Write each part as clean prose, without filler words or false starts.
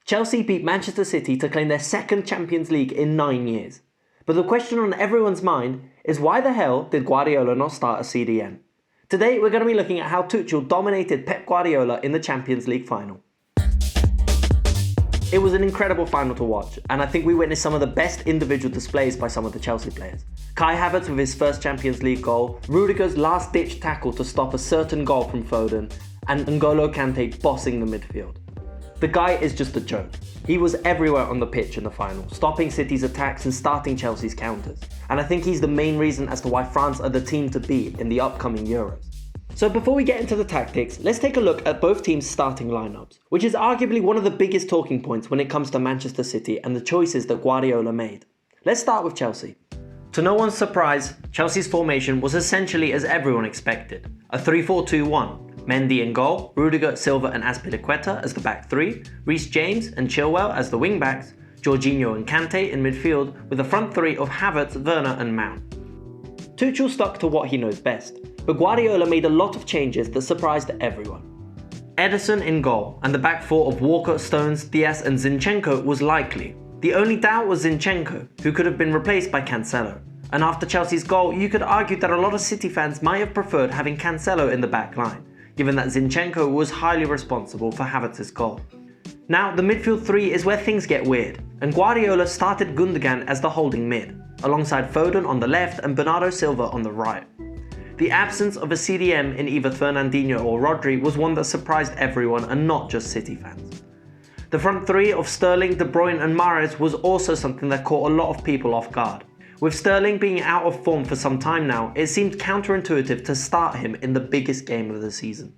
Chelsea beat Manchester City to claim their second Champions League in 9 years. But the question on everyone's mind is why the hell did Guardiola not start a CDM? Today we're going to be looking at how Tuchel dominated Pep Guardiola in the Champions League final. It was an incredible final to watch, and I think we witnessed some of the best individual displays by some of the Chelsea players. Kai Havertz with his first Champions League goal, Rudiger's last-ditch tackle to stop a certain goal from Foden, and N'golo Kante bossing the midfield. The guy is just a joke. He was everywhere on the pitch in the final, stopping City's attacks and starting Chelsea's counters. And I think he's the main reason as to why France are the team to beat in the upcoming Euros. So before we get into the tactics, let's take a look at both teams' starting lineups, which is arguably one of the biggest talking points when it comes to Manchester City and the choices that Guardiola made. Let's start with Chelsea. To no one's surprise, Chelsea's formation was essentially as everyone expected, a 3-4-2-1. Mendy in goal, Rudiger, Silva and Azpilicueta as the back three, Reece James and Chilwell as the wing backs, Jorginho and Kante in midfield with a front three of Havertz, Werner and Mount. Tuchel stuck to what he knows best, but Guardiola made a lot of changes that surprised everyone. Ederson in goal and the back four of Walker, Stones, Diaz and Zinchenko was likely. The only doubt was Zinchenko, who could have been replaced by Cancelo. And after Chelsea's goal, you could argue that a lot of City fans might have preferred having Cancelo in the back line, given that Zinchenko was highly responsible for Havertz's goal. Now, the midfield three is where things get weird, and Guardiola started Gundogan as the holding mid, alongside Foden on the left and Bernardo Silva on the right. The absence of a CDM in either Fernandinho or Rodri was one that surprised everyone and not just City fans. The front three of Sterling, De Bruyne and Mahrez was also something that caught a lot of people off guard. With Sterling being out of form for some time now, it seemed counterintuitive to start him in the biggest game of the season.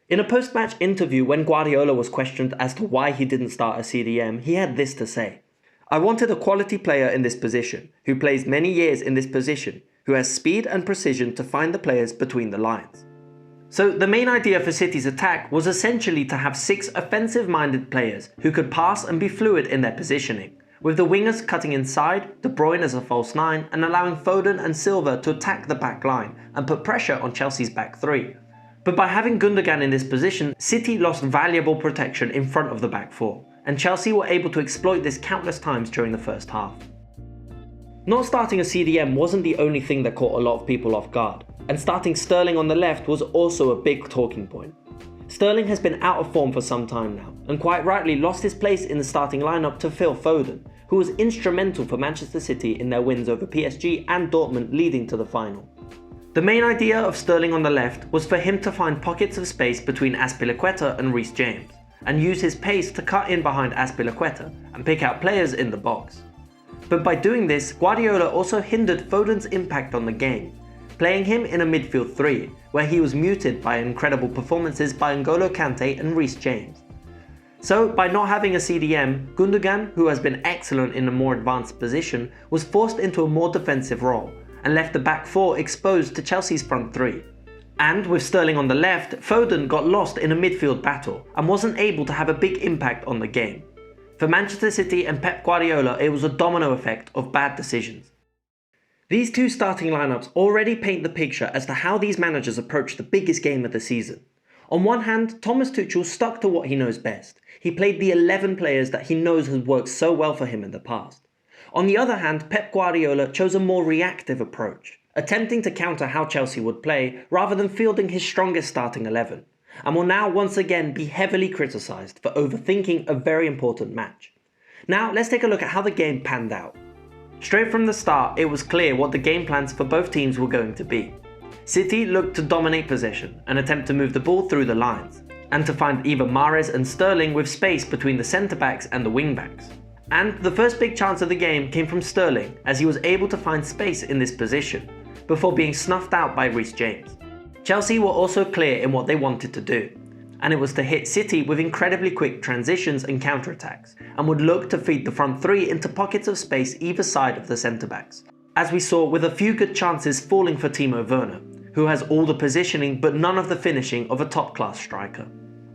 In a post-match interview when Guardiola was questioned as to why he didn't start a CDM, he had this to say: "I wanted a quality player in this position, who plays many years in this position, who has speed and precision to find the players between the lines." So the main idea for City's attack was essentially to have 6 offensive-minded players who could pass and be fluid in their positioning, with the wingers cutting inside, De Bruyne as a false 9 and allowing Foden and Silva to attack the back line and put pressure on Chelsea's back 3. But by having Gundogan in this position, City lost valuable protection in front of the back 4, and Chelsea were able to exploit this countless times during the first half. Not starting a CDM wasn't the only thing that caught a lot of people off guard, and starting Sterling on the left was also a big talking point. Sterling has been out of form for some time now, and quite rightly lost his place in the starting lineup to Phil Foden, who was instrumental for Manchester City in their wins over PSG and Dortmund leading to the final. The main idea of Sterling on the left was for him to find pockets of space between Azpilicueta and Reece James, and use his pace to cut in behind Azpilicueta and pick out players in the box. But by doing this, Guardiola also hindered Foden's impact on the game, playing him in a midfield 3, where he was muted by incredible performances by N'golo Kante and Reece James. So, by not having a CDM, Gundogan, who has been excellent in a more advanced position, was forced into a more defensive role, and left the back 4 exposed to Chelsea's front 3. And with Sterling on the left, Foden got lost in a midfield battle, and wasn't able to have a big impact on the game. For Manchester City and Pep Guardiola, it was a domino effect of bad decisions. These two starting lineups already paint the picture as to how these managers approach the biggest game of the season. On one hand, Thomas Tuchel stuck to what he knows best. He played the 11 players that he knows has worked so well for him in the past. On the other hand, Pep Guardiola chose a more reactive approach, attempting to counter how Chelsea would play rather than fielding his strongest starting 11, and will now once again be heavily criticised for overthinking a very important match. Now let's take a look at how the game panned out. Straight from the start, it was clear what the game plans for both teams were going to be. City looked to dominate possession and attempt to move the ball through the lines, and to find either Mahrez and Sterling with space between the centre-backs and the wing-backs. And the first big chance of the game came from Sterling, as he was able to find space in this position, before being snuffed out by Reece James. Chelsea were also clear in what they wanted to do, and it was to hit City with incredibly quick transitions and counterattacks, and would look to feed the front 3 into pockets of space either side of the centre-backs, as we saw with a few good chances falling for Timo Werner, who has all the positioning but none of the finishing of a top-class striker.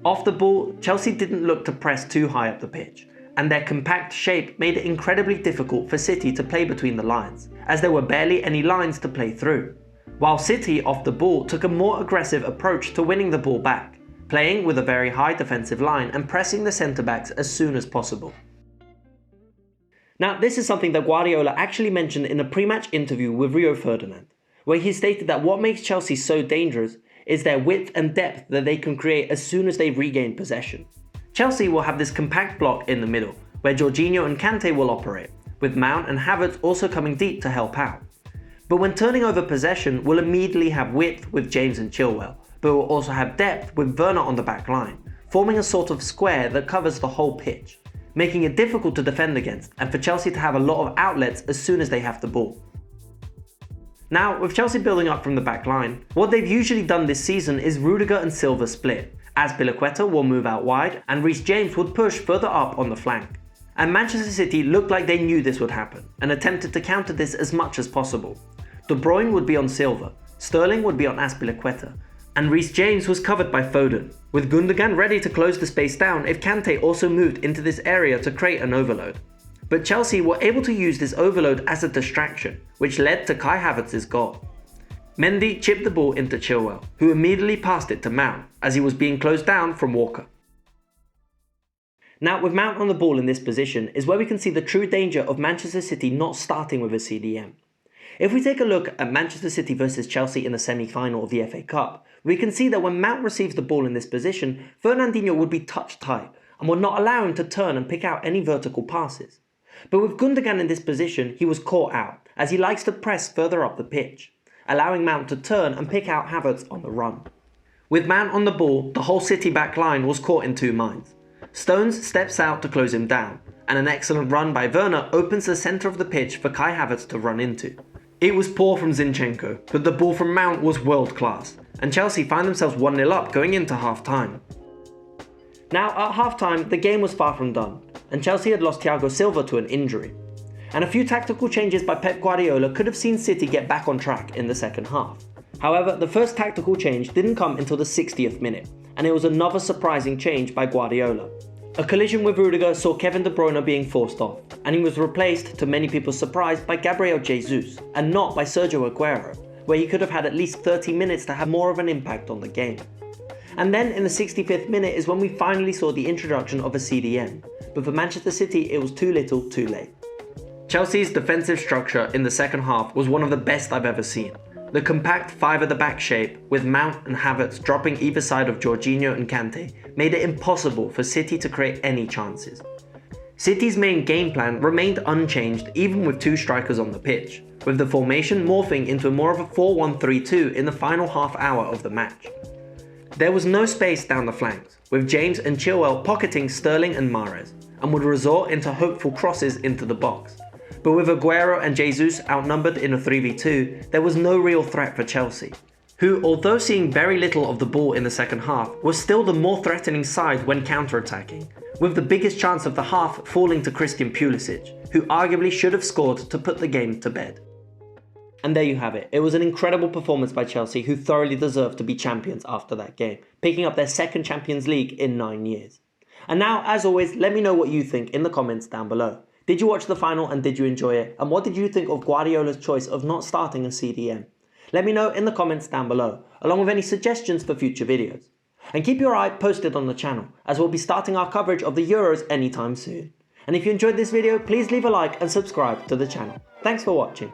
Off the ball, Chelsea didn't look to press too high up the pitch, and their compact shape made it incredibly difficult for City to play between the lines, as there were barely any lines to play through. While City off the ball took a more aggressive approach to winning the ball back, playing with a very high defensive line and pressing the centre-backs as soon as possible. Now, this is something that Guardiola actually mentioned in a pre-match interview with Rio Ferdinand, where he stated that what makes Chelsea so dangerous is their width and depth that they can create as soon as they regain possession. Chelsea will have this compact block in the middle, where Jorginho and Kante will operate, with Mount and Havertz also coming deep to help out. But when turning over possession, we'll immediately have width with James and Chilwell, but we'll also have depth with Werner on the back line, forming a sort of square that covers the whole pitch, making it difficult to defend against and for Chelsea to have a lot of outlets as soon as they have the ball. Now, with Chelsea building up from the back line, what they've usually done this season is Rudiger and Silva split, as Azpilicueta will move out wide and Reece James would push further up on the flank. And Manchester City looked like they knew this would happen and attempted to counter this as much as possible. De Bruyne would be on Silva, Sterling would be on Azpilicueta, and Reece James was covered by Foden, with Gundogan ready to close the space down if Kante also moved into this area to create an overload. But Chelsea were able to use this overload as a distraction, which led to Kai Havertz's goal. Mendy chipped the ball into Chilwell, who immediately passed it to Mount as he was being closed down from Walker. Now, with Mount on the ball in this position is where we can see the true danger of Manchester City not starting with a CDM. If we take a look at Manchester City versus Chelsea in the semi-final of the FA Cup, we can see that when Mount receives the ball in this position, Fernandinho would be touch tight and would not allow him to turn and pick out any vertical passes. But with Gundogan in this position, he was caught out, as he likes to press further up the pitch, allowing Mount to turn and pick out Havertz on the run. With Mount on the ball, the whole City back line was caught in two minds. Stones steps out to close him down, and an excellent run by Werner opens the centre of the pitch for Kai Havertz to run into. It was poor from Zinchenko, but the ball from Mount was world class, and Chelsea find themselves 1-0 up going into half-time. Now, at half-time, the game was far from done, and Chelsea had lost Thiago Silva to an injury. And a few tactical changes by Pep Guardiola could have seen City get back on track in the second half. However, the first tactical change didn't come until the 60th minute, and it was another surprising change by Guardiola. A collision with Rudiger saw Kevin De Bruyne being forced off, and he was replaced, to many people's surprise, by Gabriel Jesus, and not by Sergio Aguero, where he could have had at least 30 minutes to have more of an impact on the game. And then in the 65th minute is when we finally saw the introduction of a CDM, but for Manchester City it was too little too late. Chelsea's defensive structure in the second half was one of the best I've ever seen. The compact five-at-the-back shape, with Mount and Havertz dropping either side of Jorginho and Kante, made it impossible for City to create any chances. City's main game plan remained unchanged even with two strikers on the pitch, with the formation morphing into more of a 4-1-3-2 in the final half hour of the match. There was no space down the flanks, with James and Chilwell pocketing Sterling and Mahrez, and would resort into hopeful crosses into the box. But with Aguero and Jesus outnumbered in a 3v2, there was no real threat for Chelsea, who, although seeing very little of the ball in the second half, was still the more threatening side when counter-attacking, with the biggest chance of the half falling to Christian Pulisic, who arguably should have scored to put the game to bed. And there you have it. It was an incredible performance by Chelsea, who thoroughly deserved to be champions after that game, picking up their second Champions League in 9 years. And now, as always, let me know what you think in the comments down below. Did you watch the final and did you enjoy it? And what did you think of Guardiola's choice of not starting a CDM? Let me know in the comments down below, along with any suggestions for future videos. And keep your eye posted on the channel, as we'll be starting our coverage of the Euros anytime soon. And if you enjoyed this video, please leave a like and subscribe to the channel. Thanks for watching.